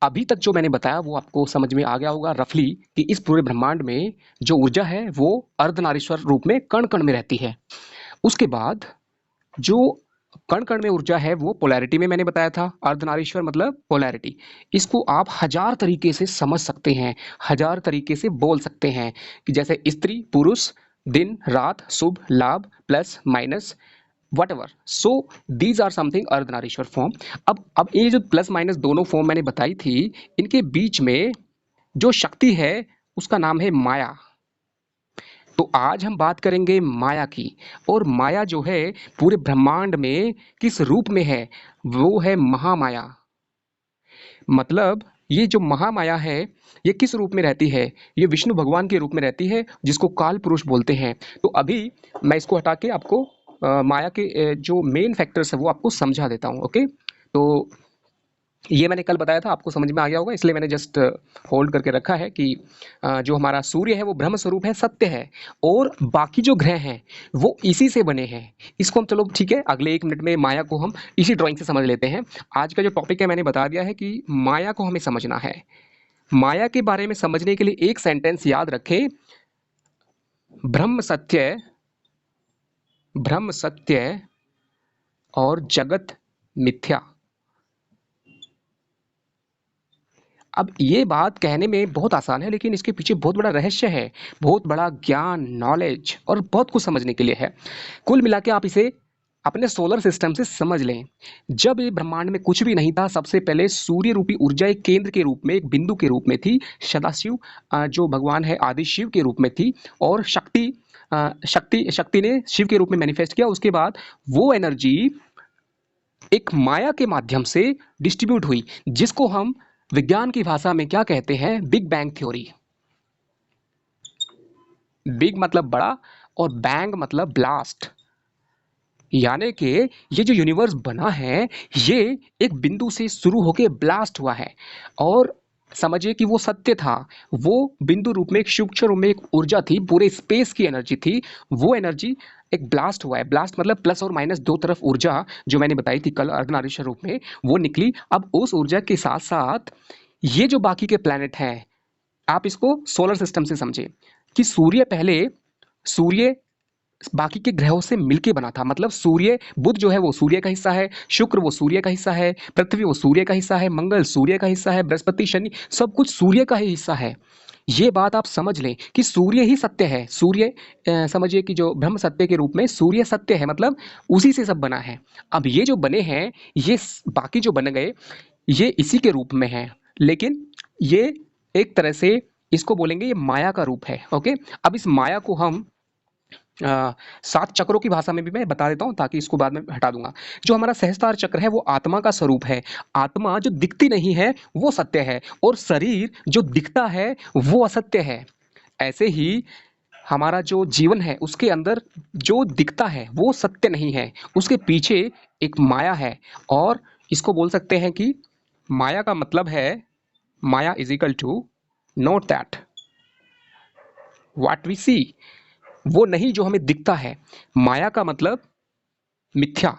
अभी तक जो मैंने बताया वो आपको समझ में आ गया होगा रफली कि इस पूरे ब्रह्मांड में जो ऊर्जा है वो अर्धनारीश्वर रूप में कण कण में रहती है। उसके बाद जो कण कण में ऊर्जा है वो पोलैरिटी में मैंने बताया था। अर्धनारीश्वर मतलब पोलैरिटी। इसको आप हजार तरीके से समझ सकते हैं, हजार तरीके से बोल सकते हैं कि जैसे स्त्री पुरुष, दिन रात, शुभ लाभ, plus minus, whatever. So these are something Ardhanarishwar form. अब ये जो प्लस माइनस दोनों फॉर्म मैंने बताई थी, इनके बीच में जो शक्ति है उसका नाम है माया। तो आज हम बात करेंगे माया की। और माया जो है पूरे ब्रह्मांड में किस रूप में है, वो है महामाया। मतलब ये जो महामाया है ये किस रूप में रहती है, ये विष्णु भगवान के रूप में रहती है जिसको काल पुरुष बोलते हैं। तो अभी मैं इसको हटा के आपको माया के जो मेन फैक्टर्स है वो आपको समझा देता हूँ। ओके, तो ये मैंने कल बताया था, आपको समझ में आ गया होगा, इसलिए मैंने जस्ट होल्ड करके रखा है कि जो हमारा सूर्य है वो ब्रह्म स्वरूप है, सत्य है, और बाकी जो ग्रह हैं वो इसी से बने हैं। इसको हम, चलो ठीक है, अगले 1 मिनट में माया को हम इसी ड्राइंग से समझ लेते हैं। आज का जो टॉपिक है मैंने बता दिया है कि माया को हमें समझना है। माया के बारे में समझने के लिए एक सेंटेंस याद रखें, ब्रह्म सत्य, ब्रह्म सत्य और जगत मिथ्या। अब ये बात कहने में बहुत आसान है लेकिन इसके पीछे बहुत बड़ा रहस्य है, बहुत बड़ा ज्ञान, नॉलेज और बहुत कुछ समझने के लिए है। कुल मिला के आप इसे अपने सोलर सिस्टम से समझ लें। जब ये ब्रह्मांड में कुछ भी नहीं था, सबसे पहले सूर्य रूपी ऊर्जा एक केंद्र के रूप में, एक बिंदु के रूप में थी। सदाशिव जो भगवान है आदि शिव के रूप में थी, और शक्ति ने शिव के रूप में मैनिफेस्ट किया। उसके बाद वो एनर्जी एक माया के माध्यम से डिस्ट्रीब्यूट हुई, जिसको हम विज्ञान की भाषा में क्या कहते हैं, बिग बैंग थ्योरी। बिग मतलब बड़ा और बैंग मतलब ब्लास्ट। यानी कि ये जो यूनिवर्स बना है ये एक बिंदु से शुरू होकर ब्लास्ट हुआ है, और समझिए कि वो सत्य था। वो बिंदु रूप में एक सूक्ष्म रूप में एक ऊर्जा थी, पूरे स्पेस की एनर्जी थी। वो एनर्जी एक ब्लास्ट हुआ है। ब्लास्ट मतलब प्लस और माइनस दो तरफ ऊर्जा, जो मैंने बताई थी कल अर्धनारीश्वर रूप में, वो निकली। अब उस ऊर्जा के साथ साथ ये जो बाकी के प्लैनेट हैं, आप इसको सोलर सिस्टम से समझे कि सूर्य बाकी के ग्रहों से मिलके बना था। मतलब सूर्य, बुध जो है वो सूर्य का हिस्सा है, शुक्र वो सूर्य का हिस्सा है, पृथ्वी वो सूर्य का हिस्सा है, मंगल सूर्य का हिस्सा है, बृहस्पति शनि सब कुछ सूर्य का ही हिस्सा है। ये बात आप समझ लें कि सूर्य ही सत्य है। सूर्य समझिए कि जो ब्रह्म सत्य के रूप में सूर्य सत्य है, मतलब उसी से सब बना है। अब ये जो बने हैं, ये बाकी जो बन गए ये इसी के रूप में हैं, लेकिन ये एक तरह से इसको बोलेंगे ये माया का रूप है। ओके, अब इस माया को हम 7 चक्रों की भाषा में भी मैं बता देता हूं ताकि इसको बाद में हटा दूंगा। जो हमारा सहस्त्रार चक्र है वो आत्मा का स्वरूप है। आत्मा जो दिखती नहीं है वो सत्य है, और शरीर जो दिखता है वो असत्य है। ऐसे ही हमारा जो जीवन है उसके अंदर जो दिखता है वो सत्य नहीं है, उसके पीछे एक माया है। और इसको बोल सकते हैं कि माया का मतलब है, माया is equal to not that what we see, वो नहीं जो हमें दिखता है। माया का मतलब मिथ्या।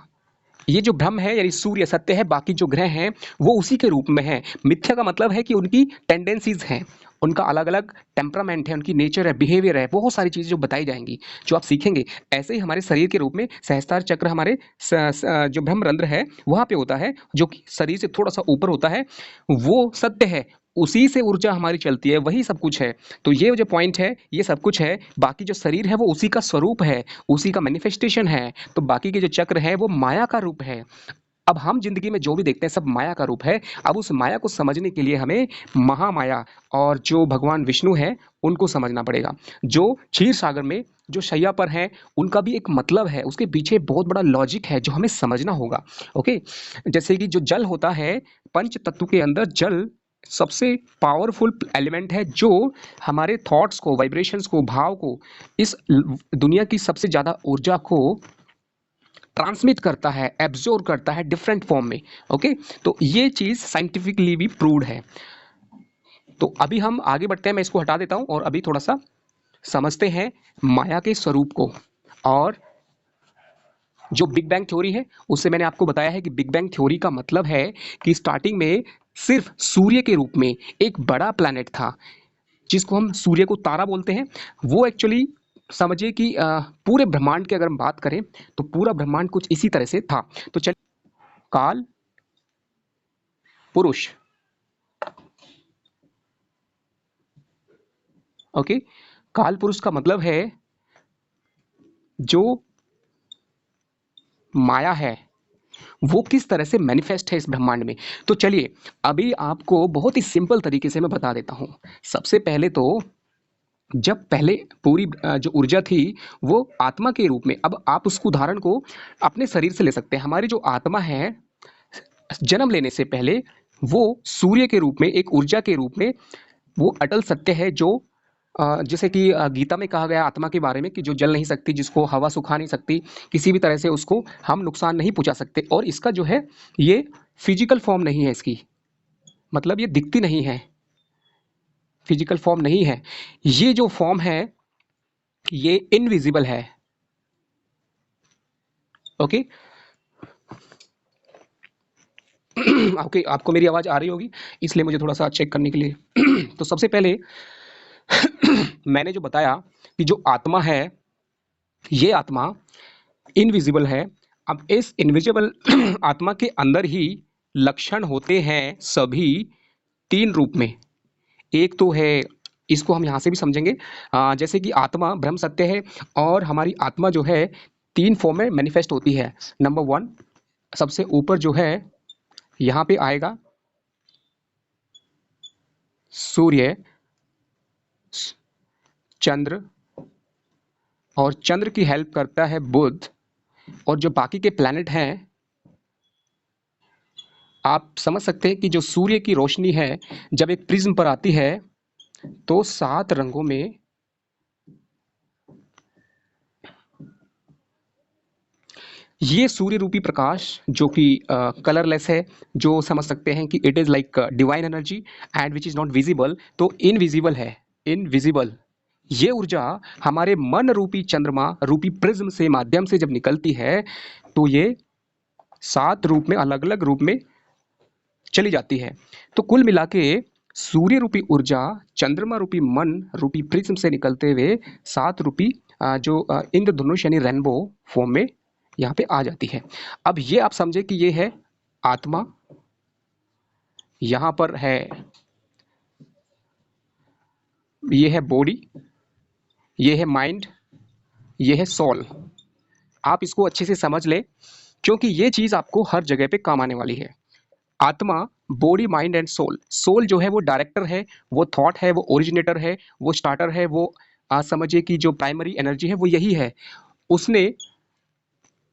ये जो भ्रम है यानी सूर्य सत्य है, बाकी जो ग्रह हैं वो उसी के रूप में हैं। मिथ्या का मतलब है कि उनकी टेंडेंसीज हैं, उनका अलग अलग टेम्परामेंट है, उनकी नेचर है, बिहेवियर है, बहुत सारी चीज़ें जो बताई जाएंगी, जो आप सीखेंगे। ऐसे ही हमारे शरीर के रूप में सहस्त्रार चक्र हमारे जो ब्रह्मरंध्र है वहाँ पे होता है, जो कि शरीर से थोड़ा सा ऊपर होता है, वो सत्य है। उसी से ऊर्जा हमारी चलती है, वही सब कुछ है। तो ये जो पॉइंट है ये सब कुछ है। बाकी जो शरीर है वो उसी का स्वरूप है, उसी का मैनिफेस्टेशन है। तो बाकी के जो चक्र है वो माया का रूप है। अब हम जिंदगी में जो भी देखते हैं सब माया का रूप है। अब उस माया को समझने के लिए हमें महामाया और जो भगवान विष्णु है उनको समझना पड़ेगा। जो क्षीर सागर में जो शैया पर हैं उनका भी एक मतलब है, उसके पीछे बहुत बड़ा लॉजिक है जो हमें समझना होगा। ओके, जैसे कि जो जल होता है, पंच तत्व के अंदर जल सबसे पावरफुल एलिमेंट है, जो हमारे थॉट्स को, वाइब्रेशंस को, भाव को, इस दुनिया की सबसे ज़्यादा ऊर्जा को ट्रांसमिट करता है, एब्जॉर्ब करता है डिफरेंट फॉर्म में। ओके, तो ये चीज़ साइंटिफिकली भी प्रूव्ड है। तो अभी हम आगे बढ़ते हैं, मैं इसको हटा देता हूँ और अभी थोड़ा सा समझते हैं माया के स्वरूप को। और जो बिग बैंग थ्योरी है उससे मैंने आपको बताया है कि बिग बैंग थ्योरी का मतलब है कि स्टार्टिंग में सिर्फ सूर्य के रूप में एक बड़ा प्लैनेट था, जिसको हम सूर्य को तारा बोलते हैं। वो एक्चुअली समझिए कि पूरे ब्रह्मांड की अगर हम बात करें तो पूरा ब्रह्मांड कुछ इसी तरह से था। तो चलिए, काल पुरुष, ओके, काल पुरुष का मतलब है जो माया है वो किस तरह से मैनिफेस्ट है इस ब्रह्मांड में। तो चलिए, अभी आपको बहुत ही सिंपल तरीके से मैं बता देता हूं। सबसे पहले तो जब पहले पूरी जो ऊर्जा थी वो आत्मा के रूप में, अब आप उसको उदाहरण को अपने शरीर से ले सकते हैं। हमारी जो आत्मा है जन्म लेने से पहले वो सूर्य के रूप में, एक ऊर्जा के रूप में, वो अटल सत्य है जो जैसे कि गीता में कहा गया आत्मा के बारे में कि जो जल नहीं सकती, जिसको हवा सुखा नहीं सकती, किसी भी तरह से उसको हम नुकसान नहीं पहुंचा सकते। और इसका जो है ये फिजिकल फॉर्म नहीं है, इसकी मतलब ये दिखती नहीं है, फिजिकल फॉर्म नहीं है। ये जो फॉर्म है ये इनविजिबल है। ओके ओके, आपको मेरी आवाज आ रही होगी, इसलिए मुझे थोड़ा सा चेक करने के लिए तो सबसे पहले मैंने जो बताया कि जो आत्मा है ये आत्मा इनविजिबल है। अब इस इनविजिबल आत्मा के अंदर ही लक्षण होते हैं सभी तीन रूप में। एक तो है, इसको हम यहाँ से भी समझेंगे, जैसे कि आत्मा ब्रह्म सत्य है और हमारी आत्मा जो है तीन फॉर्म में मैनिफेस्ट होती है। नंबर वन, सबसे ऊपर जो है यहाँ पे आएगा सूर्य, चंद्र, और चंद्र की हेल्प करता है बुध, और जो बाकी के प्लैनेट हैं आप समझ सकते हैं कि जो सूर्य की रोशनी है जब एक प्रिज्म पर आती है तो सात रंगों में ये सूर्य रूपी प्रकाश जो कि कलरलेस है, जो समझ सकते हैं कि it is like divine energy and which is not visible, तो इनविजिबल है, इनविजिबल। ये ऊर्जा हमारे मन रूपी चंद्रमा रूपी प्रिज्म से माध्यम से जब निकलती है तो ये सात रूप में, अलग अलग रूप में चली जाती है। तो कुल मिला के सूर्य रूपी ऊर्जा चंद्रमा रूपी मन रूपी प्रिज्म से निकलते हुए सात रूपी जो इंद्रधनुष यानी रेनबो फॉर्म में यहाँ पे आ जाती है। अब ये आप समझे कि ये है आत्मा, यहाँ पर है ये है बॉडी, ये है माइंड, ये है सोल। आप इसको अच्छे से समझ ले क्योंकि ये चीज आपको हर जगह पे काम आने वाली है। Atma, body, mind and soul. Soul जो है वो डायरेक्टर है, वो थॉट है, वो ओरिजिनेटर है, वो स्टार्टर है, वो समझिए कि जो प्राइमरी एनर्जी है वो यही है। उसने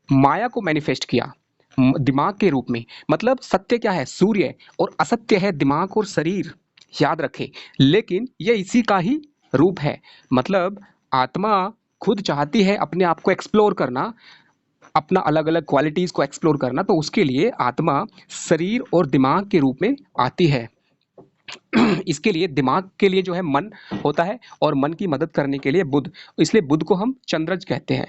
माया को मैनिफेस्ट किया दिमाग के रूप में। मतलब सत्य क्या है? सूर्य, और असत्य है दिमाग और शरीर, याद रखें। लेकिन ये इसी का ही रूप है। मतलब आत्मा खुद चाहती है अपने आप को एक्सप्लोर करना, अपना अलग अलग क्वालिटीज को एक्सप्लोर करना, तो उसके लिए आत्मा शरीर और दिमाग के रूप में आती है। इसके लिए दिमाग के लिए जो है मन होता है और मन की मदद करने के लिए बुध, इसलिए बुध को हम चंद्रज कहते हैं।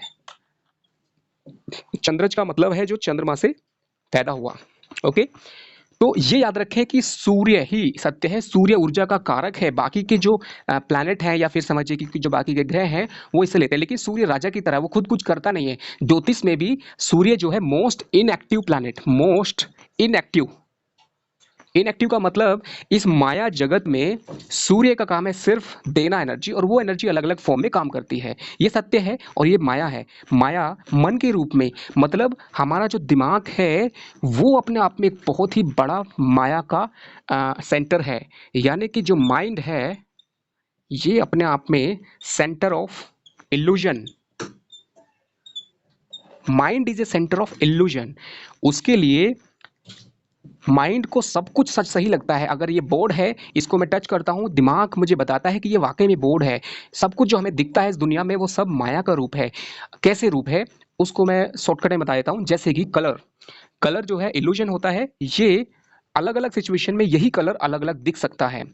चंद्रज का मतलब है जो चंद्रमा से पैदा हुआ। ओके, तो ये याद रखें कि सूर्य ही सत्य है, सूर्य ऊर्जा का कारक है। बाकी के जो प्लैनेट हैं या फिर समझिए कि जो बाकी के ग्रह हैं वो इससे लेते हैं, लेकिन सूर्य राजा की तरह वो खुद कुछ करता नहीं है। ज्योतिष में भी सूर्य जो है most inactive planet, most inactive. Inactive का मतलब इस माया जगत में सूर्य का काम है सिर्फ देना एनर्जी, और वो एनर्जी अलग अलग फॉर्म में काम करती है। ये सत्य है और ये माया है। माया मन के रूप में, मतलब हमारा जो दिमाग है वो अपने आप में एक बहुत ही बड़ा माया का सेंटर है। यानी कि जो माइंड है ये अपने आप में centre of illusion, mind is a centre of illusion. उसके लिए माइंड को सब कुछ सच सही लगता है। अगर ये बोर्ड है, इसको मैं टच करता हूँ, दिमाग मुझे बताता है कि ये वाकई में बोर्ड है। सब कुछ जो हमें दिखता है इस दुनिया में वो सब माया का रूप है। कैसे रूप है उसको मैं शॉर्टकट में बता देता हूँ। जैसे कि कलर, कलर जो है इल्यूजन होता है। ये अलग अलग सिचुएशन में यही कलर अलग अलग दिख सकता है।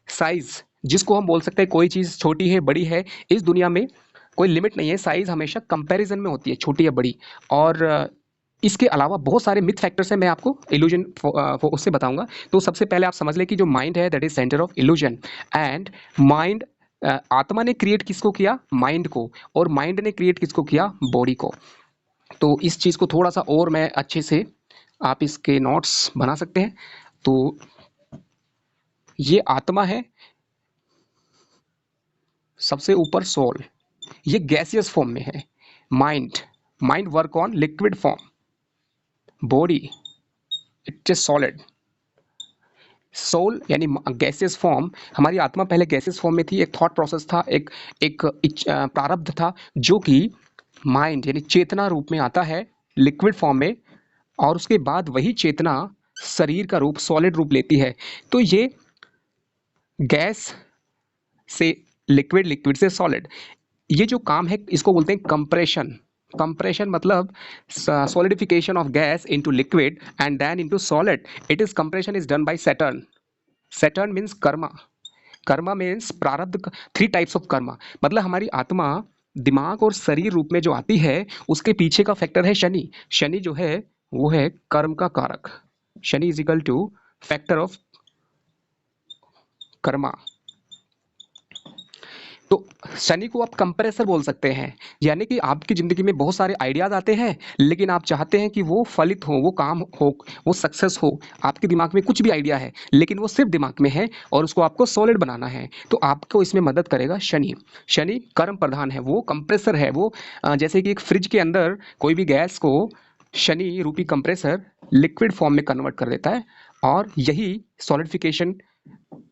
साइज, जिसको हम बोल सकते हैं कोई चीज़ छोटी है बड़ी है, इस दुनिया में कोई लिमिट नहीं है। साइज हमेशा कंपैरिजन में होती है, छोटी या बड़ी। और इसके अलावा बहुत सारे मिथ फैक्टर्स हैं, मैं आपको इल्यूजन उससे बताऊंगा। तो सबसे पहले आप समझ लें कि जो माइंड है that is centre of illusion. And mind, आत्मा ने क्रिएट किसको किया? माइंड को। और माइंड ने क्रिएट किसको किया? बॉडी को। तो इस चीज़ को थोड़ा सा और मैं अच्छे से, आप इसके नोट्स बना सकते हैं। तो ये आत्मा है, सबसे ऊपर सोल, ये गैसियस फॉर्म में है। Mind, mind work on liquid form, body it is solid. Soul यानी गैसियस फॉर्म, हमारी आत्मा पहले गैसियस फॉर्म में थी, एक थॉट प्रोसेस था, एक प्रारब्ध था, जो कि माइंड यानी चेतना रूप में आता है लिक्विड फॉर्म में, और उसके बाद वही चेतना शरीर का रूप, सॉलिड रूप लेती है। तो ये गैस से लिक्विड, लिक्विड से सॉलिड, ये जो काम है इसको बोलते हैं कंप्रेशन। कंप्रेशन मतलब solidification of gas into liquid and then into solid. It is compression is done by Saturn. Saturn means karma. Karma means prarabdh. Three types of karma, मतलब हमारी आत्मा दिमाग और शरीर रूप में जो आती है, उसके पीछे का फैक्टर है शनि। शनि जो है वो है कर्म का कारक। Shani is equal two factor of Karma. तो शनि को आप कंप्रेसर बोल सकते हैं, यानी कि आपकी ज़िंदगी में बहुत सारे आइडियाज़ आते हैं, लेकिन आप चाहते हैं कि वो फलित हो, वो काम हो, वो सक्सेस हो। आपके दिमाग में कुछ भी आइडिया है, लेकिन वो सिर्फ दिमाग में है और उसको आपको सॉलिड बनाना है, तो आपको इसमें मदद करेगा शनि। शनि कर्म प्रधान है, वो कंप्रेसर है। वो जैसे कि एक फ्रिज के अंदर कोई भी गैस को शनि रूपी कंप्रेसर लिक्विड फॉर्म में कन्वर्ट कर देता है, और यही सॉलिडिफिकेशन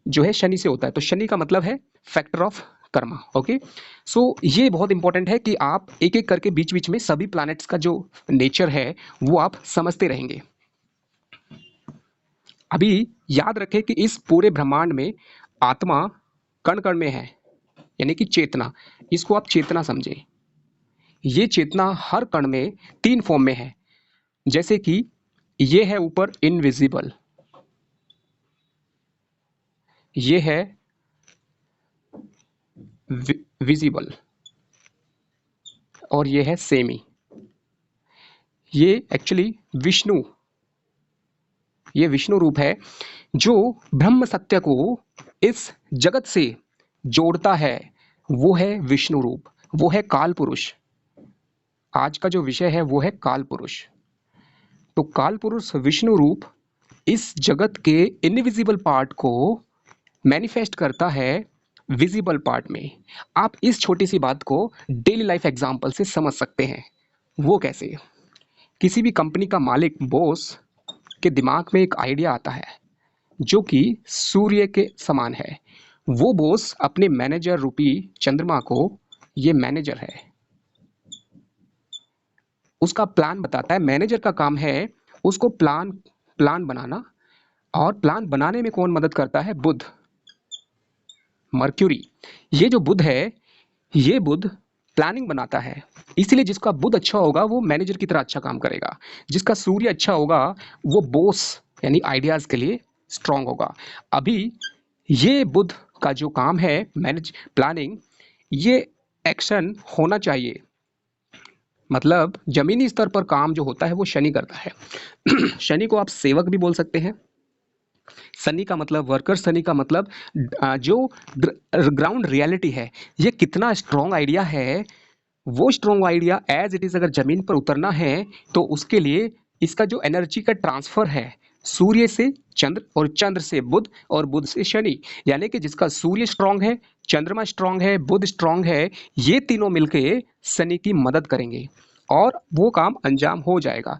जो है शनि से होता है। तो शनि का मतलब है फैक्टर ऑफ कर्मा। ओके, सो ये बहुत इंपॉर्टेंट है कि आप एक एक करके बीच बीच में सभी प्लैनेट्स का जो नेचर है वो आप समझते रहेंगे। अभी याद रखें कि इस पूरे ब्रह्मांड में आत्मा कण कण में है, यानी कि चेतना, इसको आप चेतना समझें। ये चेतना हर कण में तीन फॉर्म में है, जैसे कि ये है ऊपर इनविजिबल, ये है विजिबल, और ये है सेमी। ये एक्चुअली विष्णु, ये विष्णु रूप है जो ब्रह्म सत्य को इस जगत से जोड़ता है। वो है विष्णु रूप, वो है काल पुरुष। आज का जो विषय है वो है काल पुरुष। तो काल पुरुष विष्णु रूप इस जगत के इनविजिबल पार्ट को मैनिफेस्ट करता है विजिबल पार्ट में। आप इस छोटी सी बात को डेली लाइफ एग्जांपल से समझ सकते हैं। वो कैसे? किसी भी कंपनी का मालिक, बॉस के दिमाग में एक आइडिया आता है जो कि सूर्य के समान है। वो बॉस अपने मैनेजर रूपी चंद्रमा को, ये मैनेजर है, उसका प्लान बताता है। मैनेजर का काम है उसको प्लान बनाना, और प्लान बनाने में कौन मदद करता है? बुध, मर्क्यूरी। ये जो बुध है, ये बुध प्लानिंग बनाता है। इसलिए जिसका बुध अच्छा होगा वो मैनेजर की तरह अच्छा काम करेगा। जिसका सूर्य अच्छा होगा वो बॉस यानी आइडियाज के लिए स्ट्रांग होगा। अभी ये बुध का जो काम है मैनेज, प्लानिंग, ये एक्शन होना चाहिए। मतलब जमीनी स्तर पर काम जो होता है वो शनि करता है। शनि को आप सेवक भी बोल सकते हैं। शनि का मतलब वर्कर, शनि का मतलब जो ग्राउंड रियलिटी है, ये कितना स्ट्रॉन्ग आइडिया है, वो strong idea as it is अगर जमीन पर उतरना है तो उसके लिए इसका जो एनर्जी का ट्रांसफर है, सूर्य से चंद्र और चंद्र से बुध और बुध से शनि, यानी कि जिसका सूर्य स्ट्रांग है, चंद्रमा स्ट्रांग है, बुध स्ट्रांग है, ये तीनों मिलके शनि की मदद करेंगे और वो काम अंजाम हो जाएगा।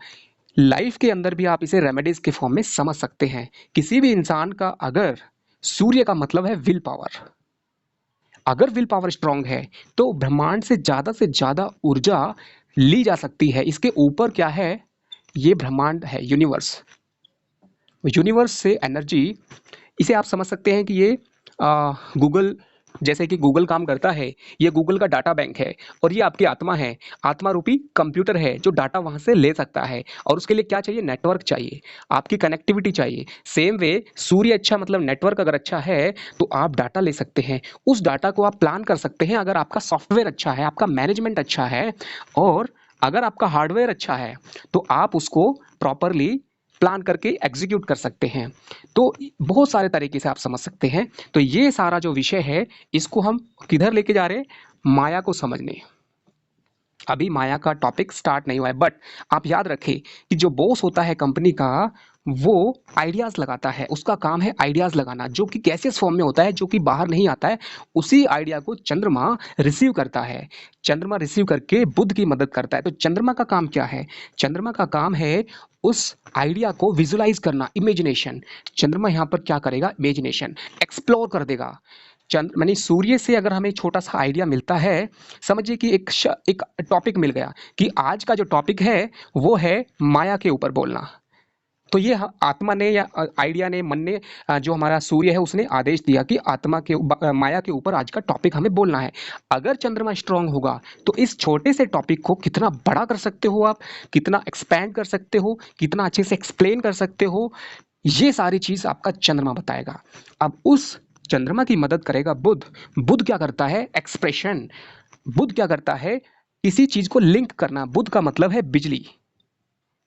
लाइफ के अंदर भी आप इसे रेमेडीज के फॉर्म में समझ सकते हैं। किसी भी इंसान का अगर सूर्य का मतलब है विल पावर, अगर विल पावर स्ट्रांग है तो ब्रह्मांड से ज्यादा ऊर्जा ली जा सकती है। इसके ऊपर क्या है? ये ब्रह्मांड है, यूनिवर्स। यूनिवर्स से एनर्जी, इसे आप समझ सकते हैं कि ये गूगल, जैसे कि गूगल काम करता है, ये गूगल का डाटा बैंक है, और ये आपकी आत्मा है, आत्मा रूपी कंप्यूटर है जो डाटा वहाँ से ले सकता है। और उसके लिए क्या चाहिए? नेटवर्क चाहिए, आपकी कनेक्टिविटी चाहिए। सेम वे सूर्य अच्छा मतलब नेटवर्क अगर अच्छा है तो आप डाटा ले सकते हैं, उस डाटा को आप प्लान कर सकते हैं अगर आपका सॉफ्टवेयर अच्छा है, आपका मैनेजमेंट अच्छा है, और अगर आपका हार्डवेयर अच्छा है तो आप उसको प्रॉपरली प्लान करके एग्जीक्यूट कर सकते हैं। तो बहुत सारे तरीके से आप समझ सकते हैं। तो ये सारा जो विषय है इसको हम किधर लेके जा रहे हैं, माया को समझने। अभी माया का टॉपिक स्टार्ट नहीं हुआ है, बट आप याद रखें कि जो बॉस होता है कंपनी का, वो आइडियाज लगाता है, उसका काम है आइडियाज लगाना, जो कि गैसियस फॉर्म में होता है, जो कि बाहर नहीं आता है। उसी आइडिया को चंद्रमा रिसीव करता है। चंद्रमा रिसीव करके बुध की मदद करता है। तो चंद्रमा का काम क्या है? चंद्रमा का काम है उस आइडिया को विजुलाइज करना, इमेजिनेशन। चंद्रमा यहाँ पर क्या करेगा? इमेजिनेशन एक्सप्लोर कर देगा। चंद्र मानी सूर्य से अगर हमें छोटा सा आइडिया मिलता है, समझिए कि एक टॉपिक मिल गया कि आज का जो टॉपिक है वो है माया के ऊपर बोलना। तो ये आत्मा ने या आइडिया ने, मन ने, जो हमारा सूर्य है उसने आदेश दिया कि आत्मा के माया के ऊपर आज का टॉपिक हमें बोलना है। अगर चंद्रमा स्ट्रांग होगा तो इस छोटे से टॉपिक को कितना बड़ा कर सकते हो आप, कितना एक्सपैंड कर सकते हो, कितना अच्छे से एक्सप्लेन कर सकते हो, ये सारी चीज आपका चंद्रमा बताएगा। अब उस चंद्रमा की मदद करेगा बुध। बुध क्या करता है? एक्सप्रेशन। बुध क्या करता है? किसी चीज को लिंक करना। बुध का मतलब है बिजली।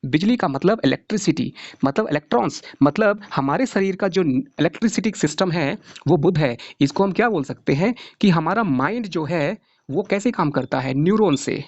बिजली का मतलब इलेक्ट्रिसिटी, मतलब इलेक्ट्रॉन्स, मतलब हमारे शरीर का जो इलेक्ट्रिसिटी सिस्टम है वो बुध है। इसको हम क्या बोल सकते हैं कि हमारा माइंड जो है वो कैसे काम करता है? न्यूरॉन से।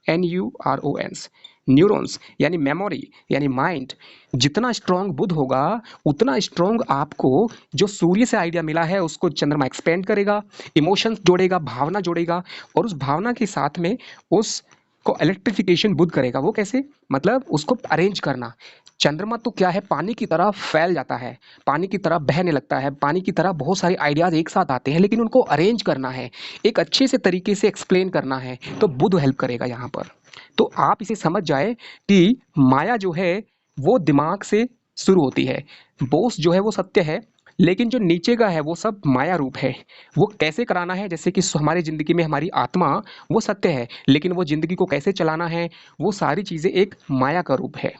NURONS, न्यूरॉन्स यानी मेमोरी यानी माइंड। जितना स्ट्रांग बुध होगा उतना स्ट्रांग आपको जो सूर्य से आइडिया मिला है उसको चंद्रमा एक्सपेंड करेगा, इमोशंस जोड़ेगा, भावना जोड़ेगा, और उस भावना के साथ में उस को इलेक्ट्रिफिकेशन बुध करेगा। वो कैसे? मतलब उसको अरेंज करना। चंद्रमा तो क्या है? पानी की तरह फैल जाता है, पानी की तरह बहने लगता है, पानी की तरह बहुत सारे आइडियाज एक साथ आते हैं, लेकिन उनको अरेंज करना है, एक अच्छे से तरीके से एक्सप्लेन करना है, तो बुध हेल्प करेगा यहाँ पर। तो आप इसे समझ जाए कि माया जो है वो दिमाग से शुरू होती है, बोस जो है वो सत्य है, लेकिन जो नीचे का है वो सब माया रूप है। वो कैसे कराना है? जैसे कि हमारी जिंदगी में हमारी आत्मा वो सत्य है, लेकिन वो जिंदगी को कैसे चलाना है, वो सारी चीजें एक माया का रूप है।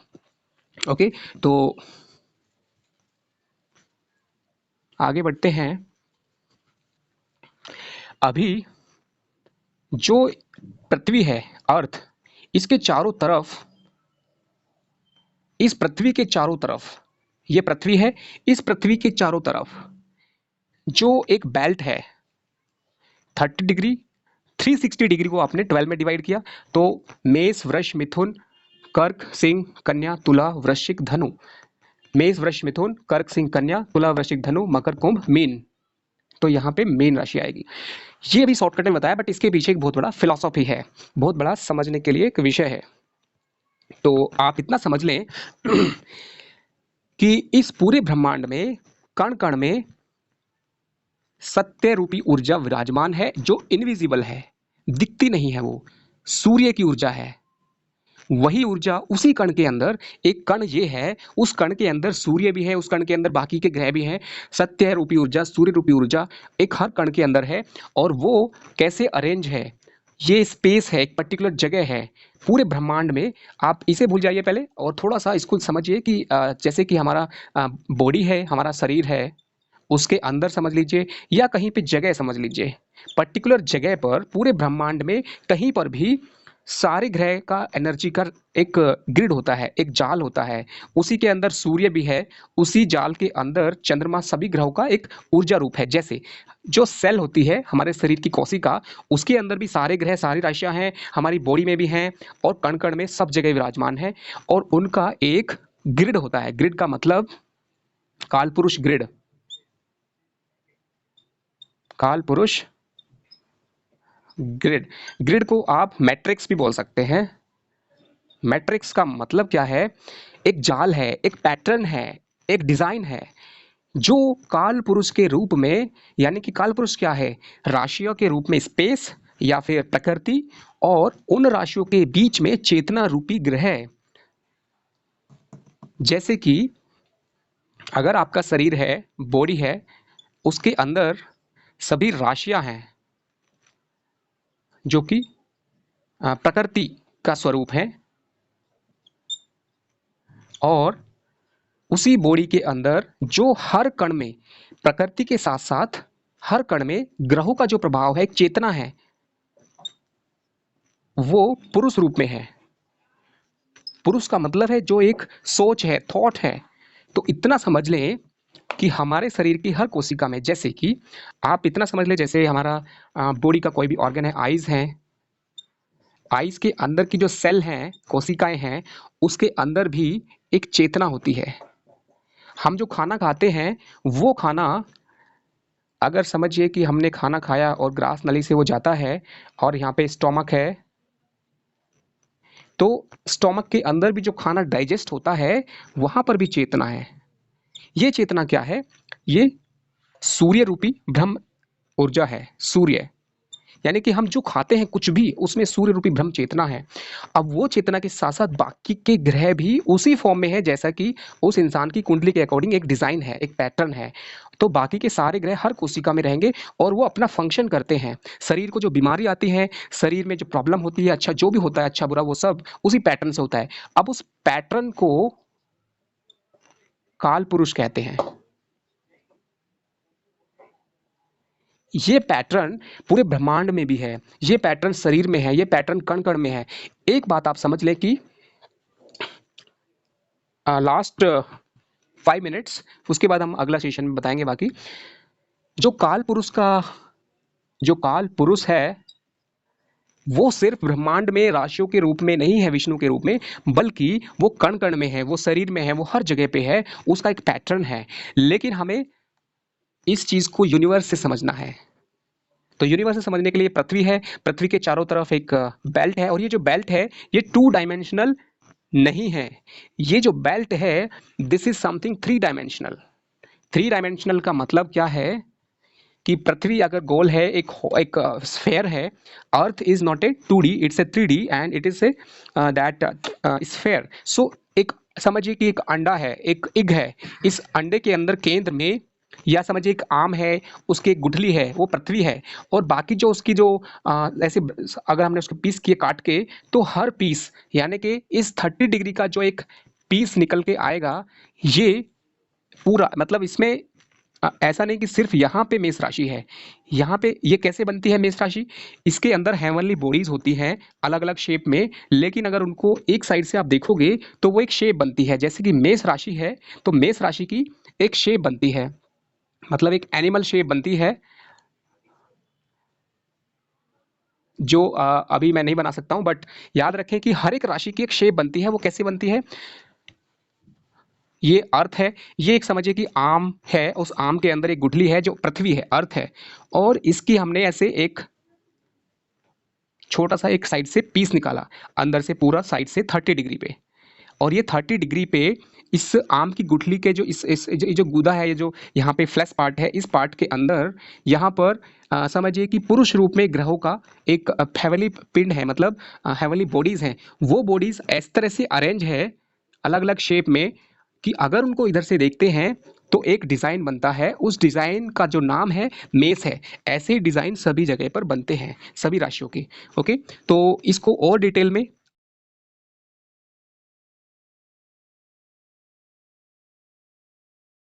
ओके, तो आगे बढ़ते हैं। अभी जो पृथ्वी है, अर्थ, इसके चारों तरफ, इस पृथ्वी के चारों तरफ, ये पृथ्वी है, इस पृथ्वी के चारों तरफ जो एक बेल्ट है 30 डिग्री, 360 डिग्री को आपने 12 में डिवाइड किया, तो मेष, वृष, मिथुन, कर्क, सिंह, कन्या, तुला, वृश्चिक, धनु। मेष, वृष, मिथुन, कर्क, सिंह, कन्या, तुला, वृश्चिक, धनु, मकर, कुंभ, मीन। तो यहाँ पे मीन राशि आएगी। ये अभी शॉर्टकट में बताया, बट इसके पीछे एक बहुत बड़ा फिलॉसफी है, बहुत बड़ा समझने के लिए एक विषय है। तो आप इतना समझ लें कि इस पूरे ब्रह्मांड में कण कण में सत्य रूपी ऊर्जा विराजमान है, जो इनविजिबल है, दिखती नहीं है। वो सूर्य की ऊर्जा है। वही ऊर्जा उसी कण के अंदर, एक कण ये है, उस कण के अंदर सूर्य भी है, उस कण के अंदर बाकी के ग्रह भी हैं। सत्य रूपी ऊर्जा, सूर्य रूपी ऊर्जा एक हर कण के अंदर है। और वो कैसे अरेंज है? ये स्पेस है, एक पर्टिकुलर जगह है पूरे ब्रह्मांड में। आप इसे भूल जाइए पहले और थोड़ा सा इसको समझिए कि जैसे कि हमारा बॉडी है, हमारा शरीर है, उसके अंदर समझ लीजिए, या कहीं पे जगह समझ लीजिए। पर्टिकुलर जगह पर पूरे ब्रह्मांड में कहीं पर भी सारे ग्रह का एनर्जी का एक ग्रिड होता है, एक जाल होता है। उसी के अंदर सूर्य भी है, उसी जाल के अंदर चंद्रमा, सभी ग्रहों का एक ऊर्जा रूप है। जैसे जो सेल होती है हमारे शरीर की कोशिका, उसके अंदर भी सारे ग्रह, सारी राशियां हैं, हमारी बॉडी में भी हैं, और कण कण में सब जगह विराजमान है। और उनका एक ग्रिड होता है। ग्रिड का मतलब काल पुरुष ग्रिड, काल पुरुष ग्रिड। ग्रिड को आप मैट्रिक्स भी बोल सकते हैं। मैट्रिक्स का मतलब क्या है? एक जाल है, एक पैटर्न है, एक डिजाइन है, जो काल पुरुष के रूप में, यानी कि काल पुरुष क्या है? राशियों के रूप में स्पेस या फिर प्रकृति, और उन राशियों के बीच में चेतना रूपी ग्रह। जैसे कि अगर आपका शरीर है, बॉडी है, उसके अंदर सभी राशियां हैं जो कि प्रकृति का स्वरूप है, और उसी बॉडी के अंदर जो हर कण में प्रकृति के साथ साथ हर कण में ग्रहों का जो प्रभाव है, एक चेतना है, वो पुरुष रूप में है। पुरुष का मतलब है जो एक सोच है, थॉट है। तो इतना समझ लें कि हमारे शरीर की हर कोशिका में, जैसे कि आप इतना समझ लें जैसे हमारा बॉडी का कोई भी ऑर्गन है, आइज़ हैं, आइज़ के अंदर की जो सेल हैं, कोशिकाएं हैं, उसके अंदर भी एक चेतना होती है। हम जो खाना खाते हैं, वो खाना, अगर समझिए कि हमने खाना खाया और ग्रास नली से वो जाता है और यहाँ पे स्टोमक है, तो स्टोमक के अंदर भी जो खाना डाइजेस्ट होता है, वहाँ पर भी चेतना है। ये चेतना क्या है? ये सूर्य रूपी ब्रह्म ऊर्जा है, सूर्य। यानी कि हम जो खाते हैं कुछ भी, उसमें सूर्य रूपी ब्रह्म चेतना है। अब वो चेतना के साथ साथ बाकी के ग्रह भी उसी फॉर्म में है, जैसा कि उस इंसान की कुंडली के अकॉर्डिंग एक डिजाइन है, एक पैटर्न है। तो बाकी के सारे ग्रह हर कोशिका में रहेंगे और वो अपना फंक्शन करते हैं। शरीर को जो बीमारी आती है, शरीर में जो प्रॉब्लम होती है, अच्छा जो भी होता है, अच्छा बुरा, वो सब उसी पैटर्न से होता है। अब उस पैटर्न को काल पुरुष कहते हैं। ये पैटर्न पूरे ब्रह्मांड में भी है, ये पैटर्न शरीर में है, ये पैटर्न कण कण में है। एक बात आप समझ लें कि लास्ट 5 मिनट्स, उसके बाद हम अगला सेशन में बताएंगे बाकी। जो काल पुरुष का, जो काल पुरुष है, वो सिर्फ ब्रह्मांड में राशियों के रूप में नहीं है, विष्णु के रूप में, बल्कि वो कण कण में है, वो शरीर में है, वो हर जगह पे है, उसका एक पैटर्न है। लेकिन हमें इस चीज को यूनिवर्स से समझना है। तो यूनिवर्स से समझने के लिए पृथ्वी है, पृथ्वी के चारों तरफ एक बेल्ट है, और ये जो बेल्ट है, ये 2 डायमेंशनल नहीं है। ये जो बेल्ट है, this is something 3 dimensional. 3 dimensional का मतलब क्या है कि पृथ्वी अगर गोल है, एक स्फेयर है, earth is not a 2D, it's a 3D, and it is a that sphere. So एक समझिए कि एक अंडा है, एक इग है, इस अंडे के अंदर केंद्र में, या समझिए एक आम है, उसकी एक गुठली है, वो पृथ्वी है। और बाकी जो उसकी जो ऐसे अगर हमने उसको पीस किए काट के, तो हर पीस, यानी कि इस 30 डिग्री का जो एक पीस निकल के आएगा, ये पूरा, मतलब इसमें ऐसा नहीं कि सिर्फ यहाँ पे मेष राशि है। यहाँ पे ये कैसे बनती है मेष राशि? इसके अंदर हेवनली बॉडीज होती हैं अलग अलग शेप में, लेकिन अगर उनको एक साइड से आप देखोगे तो वो एक शेप बनती है। जैसे कि मेष राशि है, तो मेष राशि की एक शेप बनती है, मतलब एक एनिमल शेप बनती है, जो अभी मैं नहीं बना सकता हूँ, बट याद रखें कि हर एक राशि की एक शेप बनती है। वो कैसे बनती है? ये अर्थ है, ये एक समझिए कि आम है, उस आम के अंदर एक गुठली है जो पृथ्वी है, अर्थ है, और इसकी हमने ऐसे एक छोटा सा एक साइड से पीस निकाला, अंदर से पूरा साइड से 30 डिग्री पे। और ये 30 डिग्री पे इस आम की गुठली के जो इस जो गूदा है, ये जो यहाँ पे फ्लैश पार्ट है, इस पार्ट के अंदर यहाँ पर समझिए कि पुरुष रूप में ग्रहों का एक हेवनली पिंड है, मतलब हेवनली बॉडीज हैं। वो बॉडीज इस तरह से अरेंज है अलग अलग शेप में, कि अगर उनको इधर से देखते हैं तो एक डिज़ाइन बनता है, उस डिज़ाइन का जो नाम है मेष है। ऐसे ही डिज़ाइन सभी जगह पर बनते हैं, सभी राशियों के। ओके, तो इसको और डिटेल में